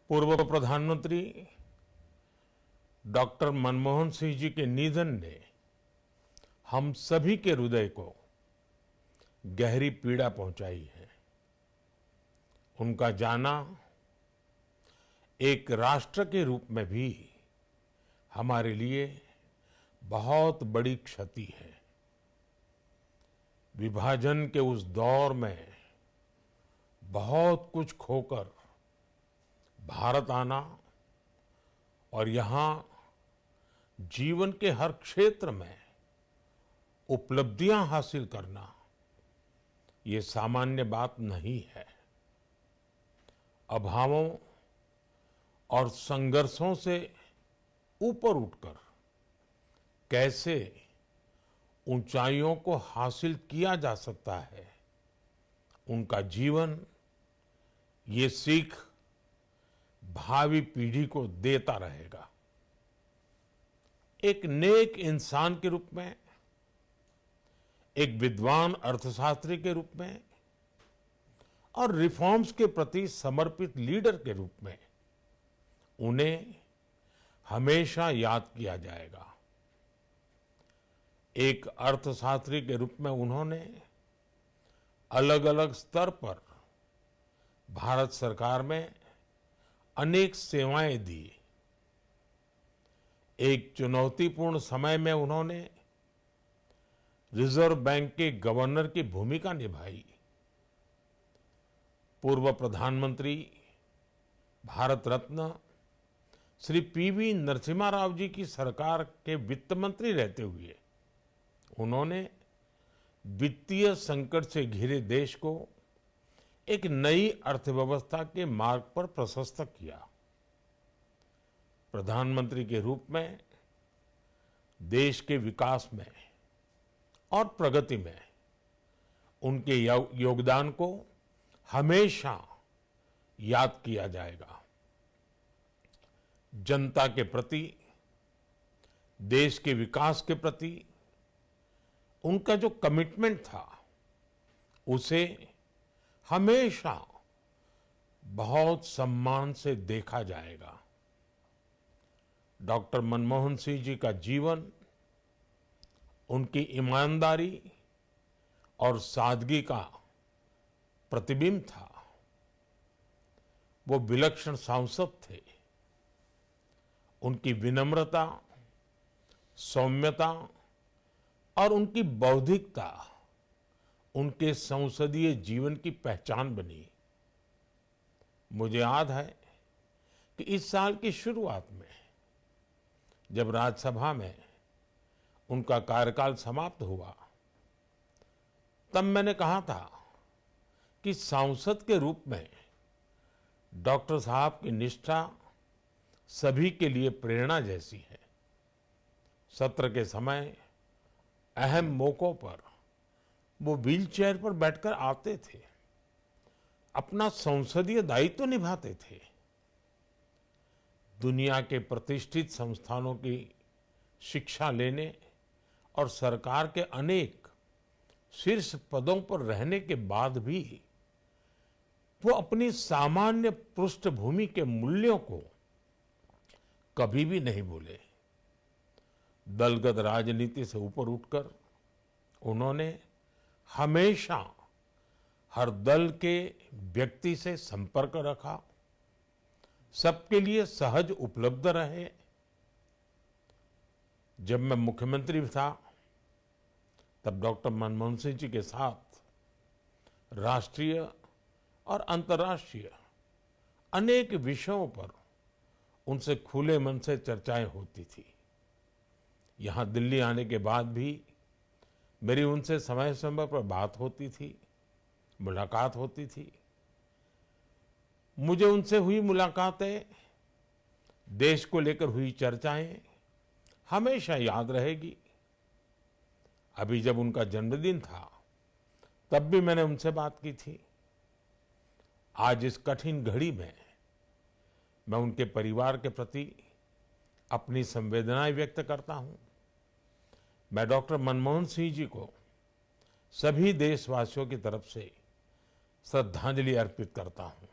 पूर्व प्रधानमंत्री डॉक्टर मनमोहन सिंह जी के निधन ने हम सभी के हृदय को गहरी पीड़ा पहुंचाई है। उनका जाना एक राष्ट्र के रूप में भी हमारे लिए बहुत बड़ी क्षति है। विभाजन के उस दौर में बहुत कुछ खोकर भारत आना और यहाँ जीवन के हर क्षेत्र में उपलब्धियां हासिल करना ये सामान्य बात नहीं है। अभावों और संघर्षों से ऊपर उठकर कैसे ऊंचाइयों को हासिल किया जा सकता है, उनका जीवन ये सीख भावी पीढ़ी को देता रहेगा। एक नेक इंसान के रूप में, एक विद्वान अर्थशास्त्री के रूप में और रिफॉर्म्स के प्रति समर्पित लीडर के रूप में उन्हें हमेशा याद किया जाएगा। एक अर्थशास्त्री के रूप में उन्होंने अलग अलग स्तर पर भारत सरकार में अनेक सेवाएं दी। एक चुनौतीपूर्ण समय में उन्होंने रिजर्व बैंक के गवर्नर की भूमिका निभाई। पूर्व प्रधानमंत्री भारत रत्न श्री पीवी नरसिम्हा राव जी की सरकार के वित्त मंत्री रहते हुए उन्होंने वित्तीय संकट से घिरे देश को एक नई अर्थव्यवस्था के मार्ग पर प्रशस्त किया। प्रधानमंत्री के रूप में देश के विकास में और प्रगति में उनके योगदान को हमेशा याद किया जाएगा। जनता के प्रति, देश के विकास के प्रति उनका जो कमिटमेंट था उसे हमेशा बहुत सम्मान से देखा जाएगा। डॉक्टर मनमोहन सिंह जी का जीवन उनकी ईमानदारी और सादगी का प्रतिबिंब था। वो विलक्षण सांसद थे। उनकी विनम्रता, सौम्यता और उनकी बौद्धिकता उनके संसदीय जीवन की पहचान बनी। मुझे याद है कि इस साल की शुरुआत में जब राज्यसभा में उनका कार्यकाल समाप्त हुआ, तब मैंने कहा था कि सांसद के रूप में डॉक्टर साहब की निष्ठा सभी के लिए प्रेरणा जैसी है। सत्र के समय अहम मौकों पर वो व्हीलचेयर पर बैठकर आते थे, अपना संसदीय दायित्व निभाते थे। दुनिया के प्रतिष्ठित संस्थानों की शिक्षा लेने और सरकार के अनेक शीर्ष पदों पर रहने के बाद भी वो अपनी सामान्य पृष्ठभूमि के मूल्यों को कभी भी नहीं भूले। दलगत राजनीति से ऊपर उठकर उन्होंने हमेशा हर दल के व्यक्ति से संपर्क रखा, सबके लिए सहज उपलब्ध रहे। जब मैं मुख्यमंत्री था तब डॉक्टर मनमोहन सिंह जी के साथ राष्ट्रीय और अंतर्राष्ट्रीय अनेक विषयों पर उनसे खुले मन से चर्चाएं होती थी। यहाँ दिल्ली आने के बाद भी मेरी उनसे समय समय पर बात होती थी, मुलाकात होती थी। मुझे उनसे हुई मुलाकातें, देश को लेकर हुई चर्चाएं हमेशा याद रहेगी। अभी जब उनका जन्मदिन था तब भी मैंने उनसे बात की थी। आज इस कठिन घड़ी में मैं उनके परिवार के प्रति अपनी संवेदनाएं व्यक्त करता हूं। मैं डॉक्टर मनमोहन सिंह जी को सभी देशवासियों की तरफ से श्रद्धांजलि अर्पित करता हूं।